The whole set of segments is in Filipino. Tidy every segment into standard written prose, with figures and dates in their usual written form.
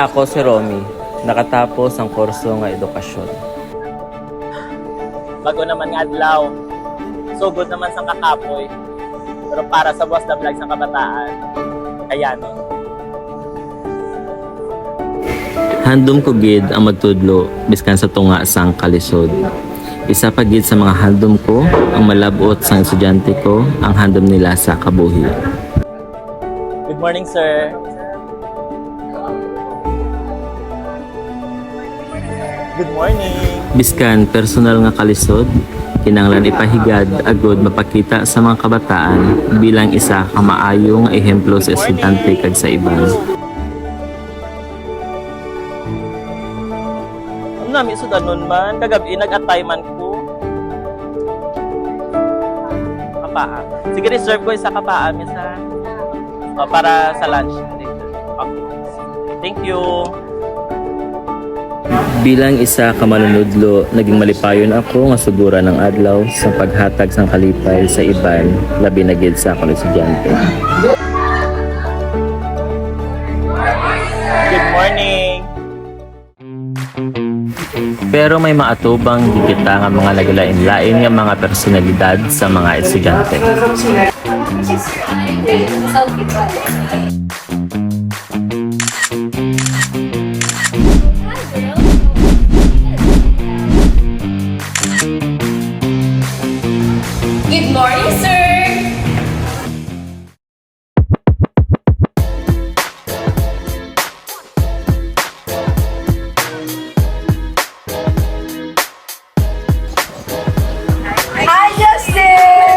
Ako si Romy, nakatapos ang kurso nga edukasyon. Bago naman nga adlaw. Sugod naman sa kakapoy. Pero para sa Boss the Vlog sa kabataan, kaya no. Handom ko gid ang magtudlo biskan sa tunga sang kalisod. Isa pa gid sa mga handom ko ang malabot sang estudyante ko ang handom nila sa kabuhi. Good morning, sir. Good morning. Biskan personal nga kalisod, kinanglan ipahigad agud mapakita sa mga kabataan bilang isa ka maayong ehemplo sa estudyante kag sa iban. Ano namin sudanon man? Kagabi nag-atay man ko. Kapaa. Sige, reserve ko isa kapaa, misa. Para sa lunch. Okay. Thank you. Bilang isa ka manunudlo, naging malipayon ako nga sugura ng adlaw sa paghatag sang kalipay sa iban, labi na gid sa akong estudyante. Good morning. Pero may maatubang gigita nga mga naglain-lain nga mga personalidad sa mga estudyante. Good morning, sir! Hi, Justin!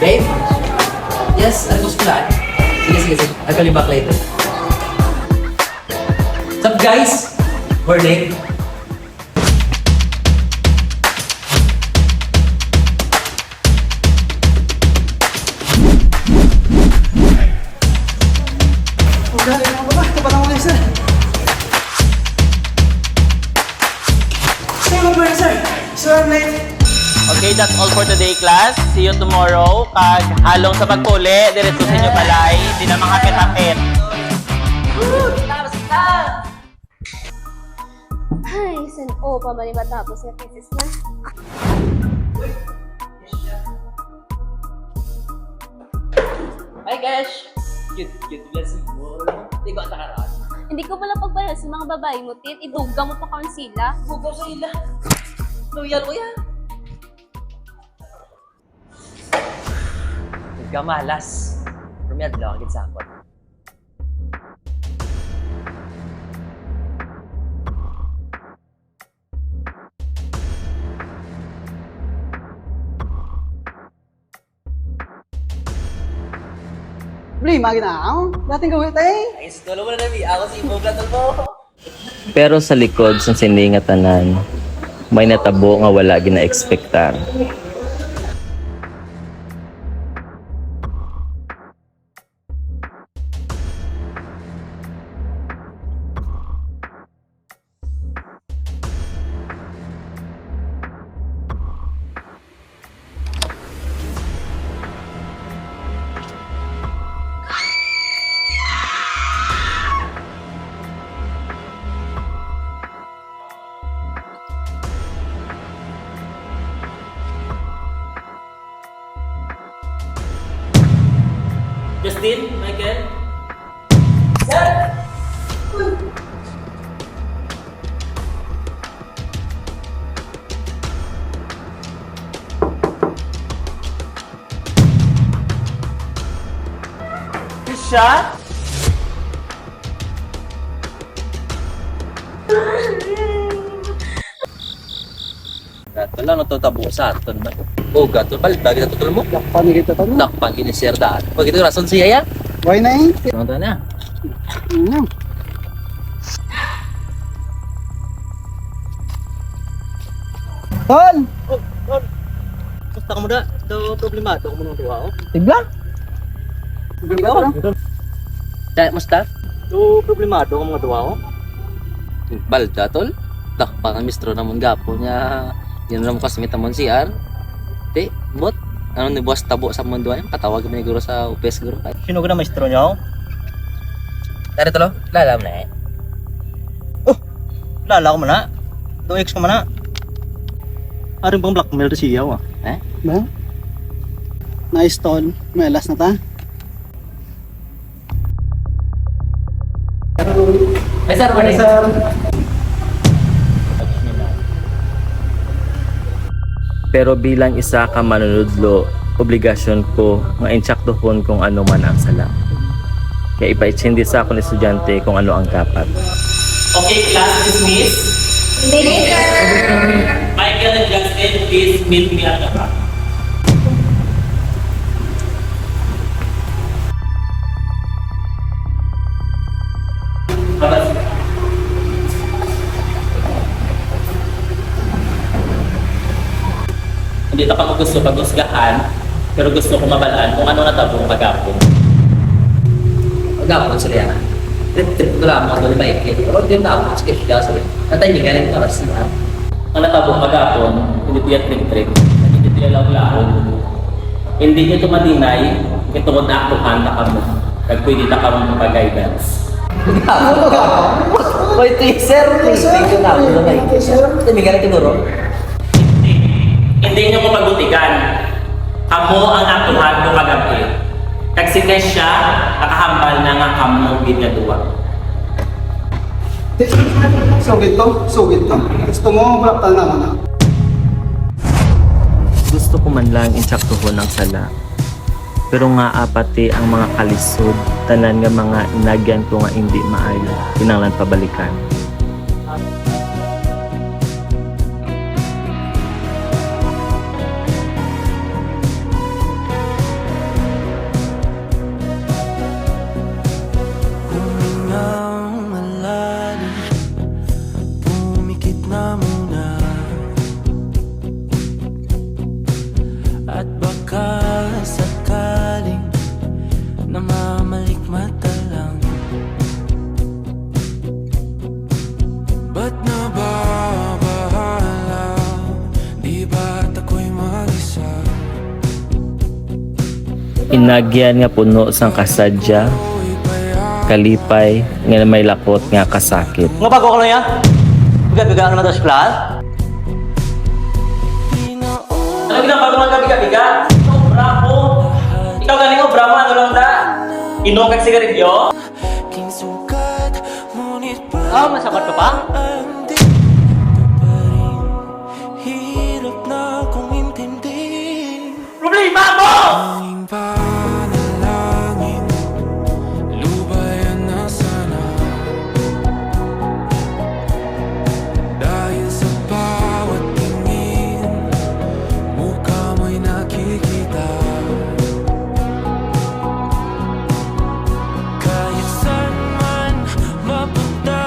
Babe? Yes, ano gusto lang? Sige. I'll call you back later. What's up, guys? We're late. Okay, that's all for today, class. See you tomorrow. Kag halong sa pagpuli, diretso sa inyo balay. Di na mga hapit-hapit. Ay, san o pa ba matapos yung thesis na? Hi, Cash! Cute blessing mo. Hindi ko atakaran. Hindi ko pala pagbayad sa mga babae mo, Tin. Iduga mo pa kaon sila. Bugaw sa ila. Loyal ko yan. Huwag ka malas. Rumiyad lang agad sa akot. Bli, maginaw. Dating gawin tayo. Ay, tulo mo na nabi. Ako si Ibo Gatol mo. Pero sa likod sa siningatanan, may natabo nga wala gina-ekspektar. Justin, Michael. Shot? Gato lang natutabo sa aton ba? Oh, gato balik lagi na tutulong mo. Lakpan kita tanong. Nakpan gini sir daan. Pag ito rason siya ya. Why na eh? Ano na? Ano? Tol! Basta ka mo da. Ito problemado ko mo nung tuwa. Tigla? Tigla ko lang. Dahil musta? Ito problemado ko mga tuwa. Balda tol? Dah, parang mistro namon gapo niya. Yan naman kasi mitamon CR. Di, bot. Ano ni boss tabo sa mundo ay katawag mi guro sa UPS guro. Sino ka na maestro niyo? Dari to lo, lalam na eh. Lala ko man na. 2x ko man na. Aring pang blackmail to siya ah. Ba? Nice tol. May alas na ta. Ay sir, mali. Pero bilang isa ka manunudlo, obligasyon ko nga insaktuhon kung ano man ang sala. Kaya ipaitsindi sa akong estudyante kung ano ang dapat. Okay, class dismiss. Michael and Justin, please meet me at the back. Hindi ta pa ko gusto pag-usgahan, pero gusto ko mabalaan kung ano natabong pag-apon. Gapon sila yan. Trip ko lang ako ba ikit. Pero di na ako skip siya sila. Natay ni galing para siya. Ang natabong pag-apon, hindi tiya trip-trip, hindi tiya law-laon. Hindi nyo tumadinay, itungod na aktuhan na kamo. Kag pwede na kamo pag-guidance. Oy, teaser. Thank you na ako na ikit. Dami galing tinuro. Hindi nyo ko pagutikan. Kamo ang aktuhan ko kagabi. Kag si Kesha, nakahambal na nga kamo ginagawa. Sugit to. Sugit to. Gusto mo, balaktal naman na. Gusto ko man lang insaktuhon ang sala. Pero nga apati ang mga kalisod, tanan nga mga inagyan ko nga hindi maayo, kinanglan pabalikan. At baka sakaling namamalikmata lang. Ba't nababahala? Di ba't ako'y mag-isa? Inagyan nga puno sang kasadya, kalipay nga may lakot nga kasakit. Nga bago ko na yan? Biga-biga na to sa class? Ano ginang bago nga biga-biga? Sobra ko. Ikaw galing ko, bravo, ano lang da? Inom kag sigarilyo? King sukat, ngunit Ah, masabat ka pa? hindi pa rin. Hirap na kong intindihin. Problema mo! Tanging panalangin, lubayan na sana. Dahil sa bawat tingin, mukha mo'y nakikita. Kahit saan man mapunta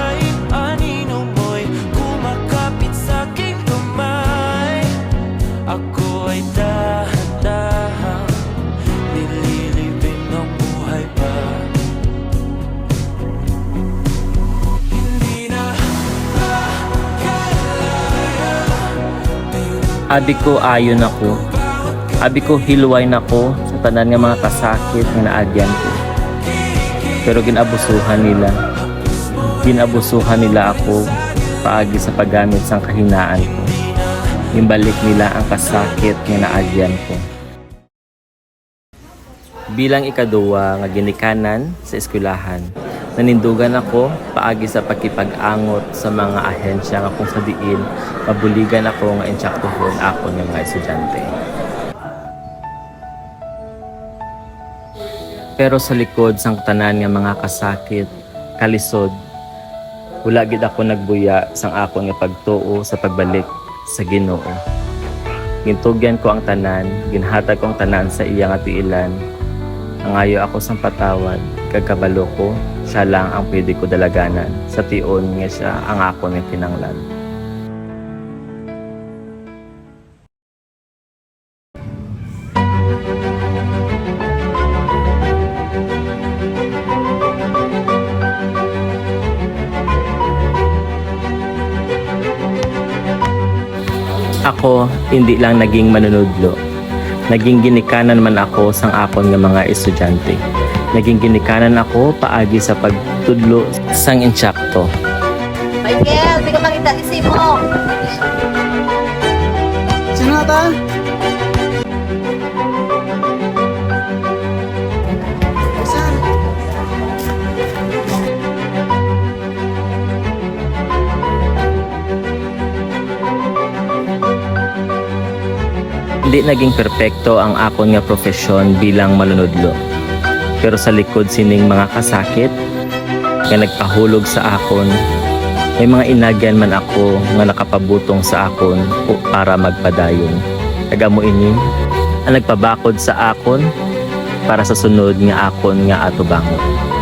ay anino mo'y kumakapit sa aking kamay. Ako ay dahan-dahan nililibing ng buhay pa. Hindi na makalaya. Abi ko ayon ako. Abi ko hilway nako sa tanan nga mga kasakit nga naagyan ko. Pero ginabusuhan nila. Ginabusuhan nila ako paagi sa paggamit sang kahinaan ko. Imbalik nila ang kasakit nga naagyan ko. Bilang ikaduwa nga ginikanan sa eskwelahan, nanindugan ako paagi sa pagkipag-angot sa mga ahensya nga kung sa diin mabuligan ako nga insaktuhon ako ng mga estudyante. Pero sa likod sang tanan nga mga kasakit, kalisod, wala gid ako nagbuya sang ako nga pagtuo sa pagbalik sa Ginoo. Gintugyan ko ang tanan, ginhatag ko ang tanan sa iya nga tiilan. Nangayo ako sang patawad, kagkabalo ko, siya lang ang pwede ko dalaganan. Sa tion nga siya ang ako nga kinanglan. ako hindi lang naging manunudlo. Naging ginikanan man ako sang akon nga mga estudyante. Naging ginikanan ako paagi sa pagtudlo sang insakto. Michael, di ka makita ni Simo. Sino na ta? Saan? Hindi naging perpekto ang akon nga profesyon bilang manunudlo. Pero sa likod sining mga kasakit nga nagpahulog sa akon, may mga inagyan man ako nga nakapabutong sa akon para magpadayon. Kagamo ini ang nagpabakod sa akon para sa sunod nga akon nga atubangon.